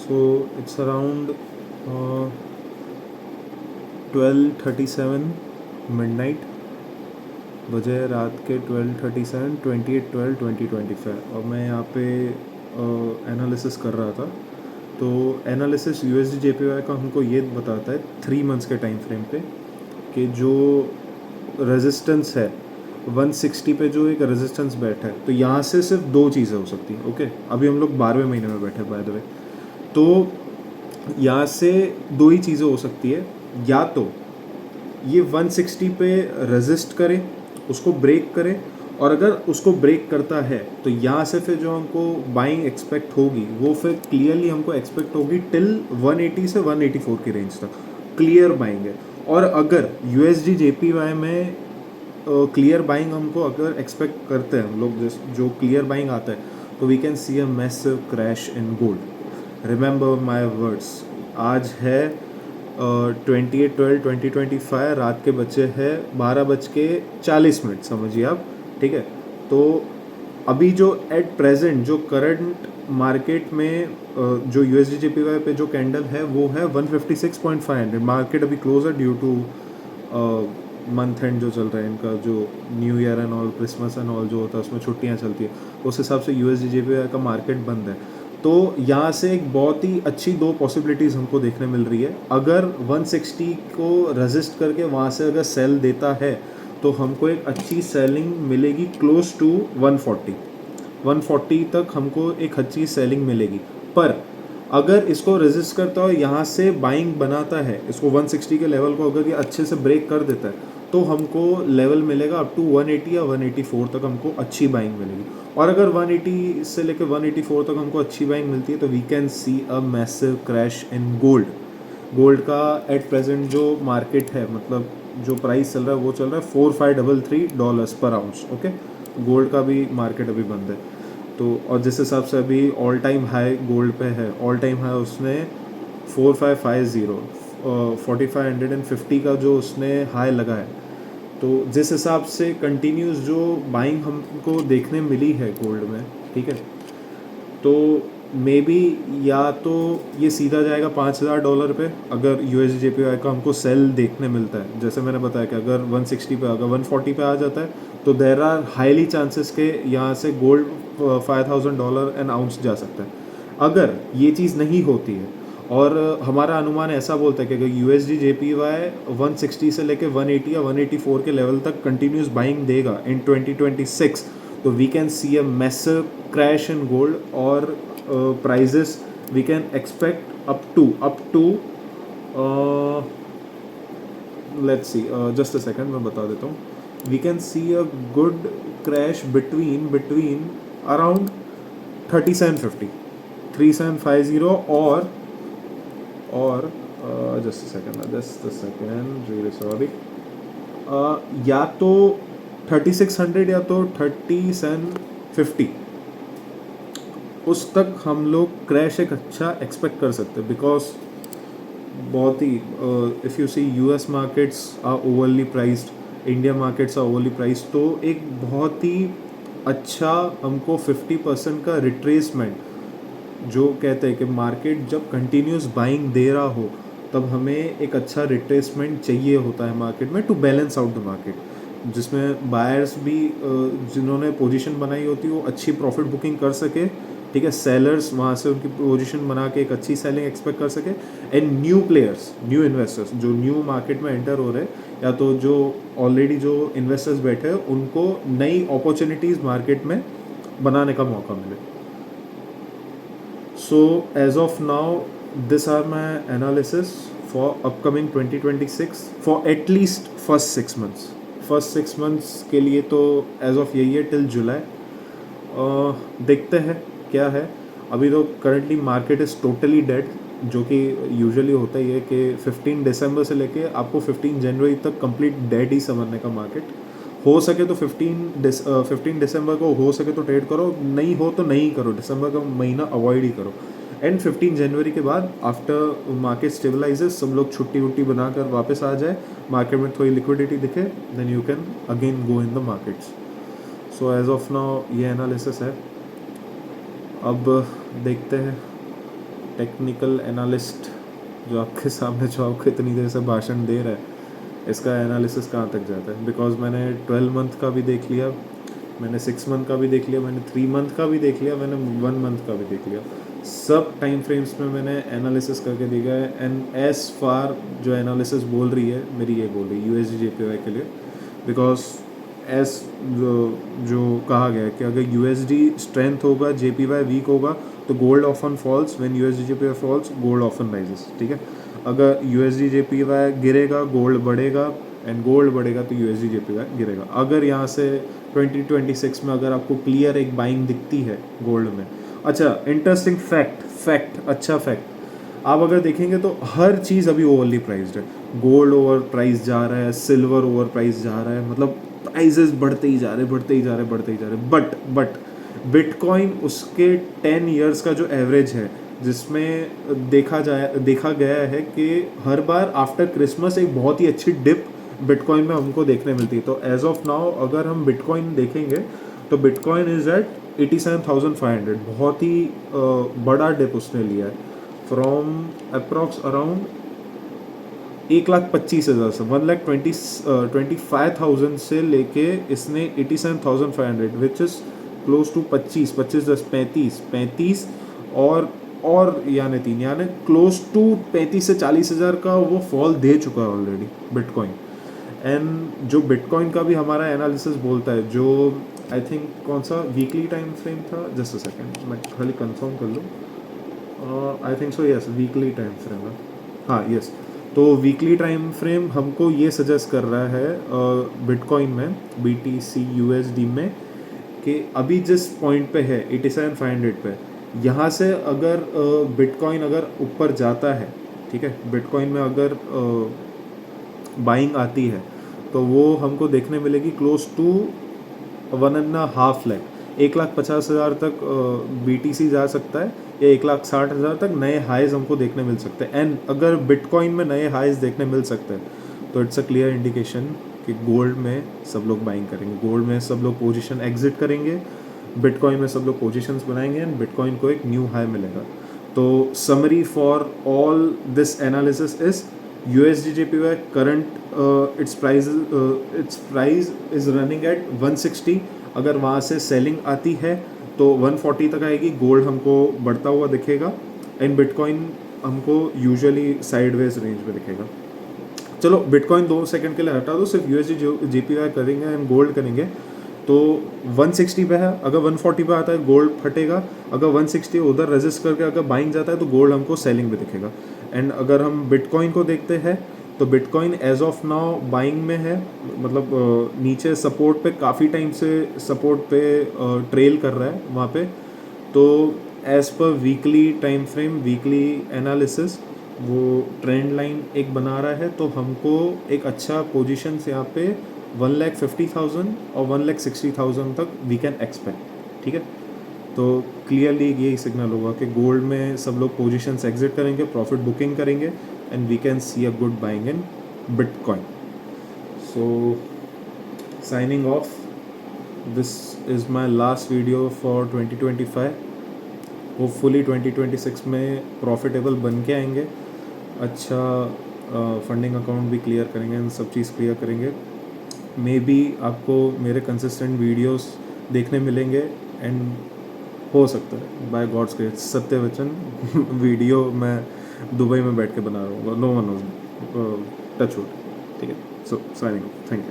So it's around 12:37 midnight बजे, रात के 12:37, 28/12/2025, और मैं यहाँ पे एनालिसिस कर रहा था। तो एनालिसिस USD JPY का हमको ये बताता है 3 मंथ्स के टाइम फ्रेम पे कि जो रेजिस्टेंस है 160 पे, जो एक रेजिस्टेंस बैठा है, तो यहाँ से सिर्फ दो चीज़ें हो सकती हैं। ओके, अभी हम लोग 12वें महीने में बैठे बाय द वे। तो यहाँ से दो ही चीज़ें हो सकती है, या तो ये 160 पे रेजिस्ट करे, उसको ब्रेक करे, और अगर उसको ब्रेक करता है तो यहाँ से फिर जो हमको बाइंग एक्सपेक्ट होगी वो फिर क्लियरली हमको एक्सपेक्ट होगी टिल 180 से 184 की रेंज तक क्लियर बाइंग है। और अगर USD JPY में क्लियर बाइंग हमको अगर एक्सपेक्ट करते हैं हम लोग, जो क्लियर बाइंग आता है, तो we can see a massive crash in gold. Remember my words, आज है 28/12/2025, रात के बचे हैं 12:40, समझिए आप, ठीक है। तो अभी जो एट प्रेजेंट जो करंट मार्केट में जो USD JPY पे जो कैंडल है वो है 156.500। मार्केट अभी क्लोज है ड्यू टू मंथ एंड जो चल रहा है इनका, जो new year and all, Christmas and all जो होता है उसमें छुट्टियां चलती है, उस हिसाब से USD JPY का मार्केट बंद है। तो यहाँ से एक बहुत ही अच्छी दो पॉसिबिलिटीज़ हमको देखने मिल रही है। अगर 160 को रेजिस्ट करके वहाँ से अगर सेल देता है तो हमको एक अच्छी सेलिंग मिलेगी क्लोज टू 140 तक हमको एक अच्छी सेलिंग मिलेगी। पर अगर इसको रेजिस्ट करता है, यहाँ से बाइंग बनाता है, इसको 160 के लेवल को अगर ये अच्छे से ब्रेक कर देता है, तो हमको लेवल मिलेगा अप टू 180 या 184 तक हमको अच्छी बाइंग मिलेगी। और अगर 180 से लेकर 184 तक हमको अच्छी बाइंग मिलती है तो we can see a massive crash in gold. Gold का एट प्रेजेंट जो मार्केट है, मतलब जो प्राइस चल रहा है वो चल रहा है $4533 पर आउंस। ओके, गोल्ड का भी मार्केट अभी बंद है। तो और जिस हिसाब से अभी ऑल टाइम हाई गोल्ड पे है, ऑल टाइम हाई उसने 4550 का जो उसने हाई लगा है, तो जिस हिसाब से कंटिन्यूस जो बाइंग हमको देखने मिली है गोल्ड में, ठीक है, तो मे बी या तो ये सीधा जाएगा $5000 पे अगर USD JPY का हमको सेल देखने मिलता है। जैसे मैंने बताया कि अगर 160 पे, अगर 140 पे आ जाता है तो देर आर हाईली चांसेस के यहाँ से गोल्ड $5000 एन आउंस जा सकता है। अगर ये चीज़ नहीं होती है और हमारा अनुमान ऐसा बोलता है कि अगर USD JPY 160 से लेकर 180 या 184 के लेवल तक कंटिन्यूस बाइंग देगा इन 2026, तो we can see a massive crash in gold, और prices we can expect up to let's see, just a second मैं बता देता हूँ। We can see a good crash between around 3750, 3750, और just a second, really sorry, या तो 3600 या तो 3750, उस तक हम लोग क्रैश एक अच्छा एक्सपेक्ट कर सकते हैं। बिकॉज बहुत ही if you see US markets are overly priced, India markets are overly priced, तो एक बहुत ही अच्छा हमको 50% का रिट्रेसमेंट, जो कहते हैं कि मार्केट जब कंटिन्यूस बाइंग दे रहा हो तब हमें एक अच्छा रिट्रेसमेंट चाहिए होता है मार्केट में to balance out the market, जिसमें बायर्स भी जिन्होंने पोजीशन बनाई होती है वो अच्छी प्रॉफिट बुकिंग कर सके, ठीक है, सेलर्स वहाँ से उनकी पोजीशन बना के एक अच्छी सेलिंग एक्सपेक्ट कर सके, and new players, new investors जो न्यू मार्केट में एंटर हो रहे हैं, या तो जो ऑलरेडी जो इन्वेस्टर्स बैठे हैं उनको नई अपॉर्चुनिटीज़ मार्केट में बनाने का मौका मिले। So as of now, these are my analysis for upcoming 2026 for at least first 6 months. First 6 months के लिए तो एज ऑफ यही है टिल जुलाई। देखते हैं क्या है। अभी तो currently market is totally dead, जो कि यूजुअली होता ही है कि 15 दिसंबर से लेके आपको 15 जनवरी तक कंप्लीट डेड ही समझने का मार्केट। हो सके तो 15 दिसंबर को हो सके तो ट्रेड करो, नहीं हो तो नहीं करो, दिसंबर का महीना अवॉइड ही करो। एंड 15 जनवरी के बाद आफ्टर मार्केट स्टेबलाइजेस, सब लोग छुट्टी वुट्टी बनाकर वापस आ जाए, मार्केट में थोड़ी लिक्विडिटी दिखे, then you can again go in the markets. So as of now ये एनालिसिस है। अब देखते हैं टेक्निकल एनालिस्ट जो आपके सामने जो आपको इतनी देर से भाषण दे रहा है, इसका एनालिसिस कहाँ तक जाता है? बिकॉज मैंने 12 मंथ का भी देख लिया, मैंने 6 मंथ का भी देख लिया, मैंने 3 मंथ का भी देख लिया, मैंने 1 मंथ का भी देख लिया। सब टाइम फ्रेम्स में मैंने एनालिसिस करके देखा है। एंड एज फार जो एनालिसिस बोल रही है मेरी, ये बोल रही है USD JPY के लिए, बिकॉज एज जो कहा गया है कि अगर USD स्ट्रेंथ होगा, JPY वीक होगा, तो gold often falls, when USD JPY falls gold often rises. ठीक है, अगर USD JPY गिरेगा गोल्ड बढ़ेगा, एंड गोल्ड बढ़ेगा तो USD JPY गिरेगा। अगर यहाँ से 2026 में अगर आपको क्लियर एक बाइंग दिखती है गोल्ड में, अच्छा इंटरेस्टिंग फैक्ट अच्छा फैक्ट, आप अगर देखेंगे तो हर चीज़ अभी ओवरली प्राइस्ड है। गोल्ड ओवर प्राइस जा रहा है, सिल्वर ओवर प्राइस जा रहा है, मतलब प्राइजेस बढ़ते ही जा रहे, बट बिटकॉइन उसके 10 ईयर्स का जो एवरेज है, जिसमें देखा गया है कि हर बार आफ्टर क्रिसमस एक बहुत ही अच्छी डिप बिटकॉइन में हमको देखने मिलती है। तो एज ऑफ नाउ अगर हम बिटकॉइन देखेंगे तो बिटकॉइन इज एट 87,500, बहुत ही बड़ा डिप उसने लिया है फ्रॉम अप्रॉक्स अराउंड 1,25,000 से 1,25,000 से लेके इसने 87,500 विच इज़ क्लोज टू 25 और यानी 3 यानी क्लोज टू 35 से 40,000 का वो फॉल दे चुका है ऑलरेडी बिटकॉइन। एंड जो बिटकॉइन का भी हमारा एनालिसिस बोलता है, जो आई थिंक कौन सा वीकली टाइम फ्रेम था, जस्ट अ सेकेंड मैं खाली कंफर्म कर लूँ, I think so yes weekly time frame है, हाँ यस। तो वीकली टाइम फ्रेम हमको ये सजेस्ट कर रहा है बिटकॉइन में, BTC USD में, कि अभी जिस पॉइंट पे है 87,500 पे, यहाँ से अगर बिटकॉइन अगर ऊपर जाता है, ठीक है, बिटकॉइन में अगर बाइंग आती है तो वो हमको देखने मिलेगी क्लोज टू 1.5 लाख, 1,50,000 तक BTC जा सकता है, या 1,60,000 तक नए हाइज हमको देखने मिल सकते हैं। एंड अगर बिटकॉइन में नए हाइज देखने मिल सकते हैं तो इट्स अ क्लियर इंडिकेशन कि गोल्ड में सब लोग बाइंग करेंगे, गोल्ड में सब लोग पोजीशन एग्जिट करेंगे, बिटकॉइन में सब लोग पोजीशंस बनाएंगे, एंड बिटकॉइन को एक न्यू हाई मिलेगा। तो summary for all this analysis is USD JPY current it's price is running at 160। अगर वहाँ से सेलिंग आती है तो 140 तक आएगी, गोल्ड हमको बढ़ता हुआ दिखेगा, एंड बिटकॉइन हमको यूजुअली साइडवेज रेंज में दिखेगा। चलो बिटकॉइन 2 सेकंड के लिए हटा दो, सिर्फ USD JPY करेंगे एंड गोल्ड करेंगे। तो 160 पे है, अगर 140 पे आता है गोल्ड फटेगा, अगर 160 उधर रेजिस्ट करके अगर बाइंग जाता है तो गोल्ड हमको सेलिंग में दिखेगा। एंड अगर हम बिटकॉइन को देखते हैं तो bitcoin as of now buying में है, मतलब नीचे सपोर्ट पे काफ़ी टाइम से सपोर्ट पे ट्रेल कर रहा है वहाँ पे। तो as per weekly time frame, weekly analysis, वो ट्रेंड लाइन एक बना रहा है, तो हमको एक अच्छा पोजीशन से यहाँ पे 1,50,000 और 1,60,000 तक वी कैन एक्सपेक्ट। ठीक है, तो क्लियरली यही सिग्नल होगा कि गोल्ड में सब लोग पोजीशंस एग्जिट करेंगे, प्रॉफिट बुकिंग करेंगे, and we can see a good buying in bitcoin. So signing off, this is my last video for 2025। Hopefully 2026 में प्रॉफिटेबल बन के आएंगे, अच्छा फंडिंग अकाउंट भी क्लियर करेंगे, एंड सब चीज़ क्लियर करेंगे। मे बी आपको मेरे कंसिस्टेंट वीडियोस देखने मिलेंगे, एंड हो सकता है बाय गॉड्स ग्रेस, सत्य वचन वीडियो मैं दुबई में बैठ के बना रहा हूँ, no one knows, touch wood. ठीक है, so signing off, thank you.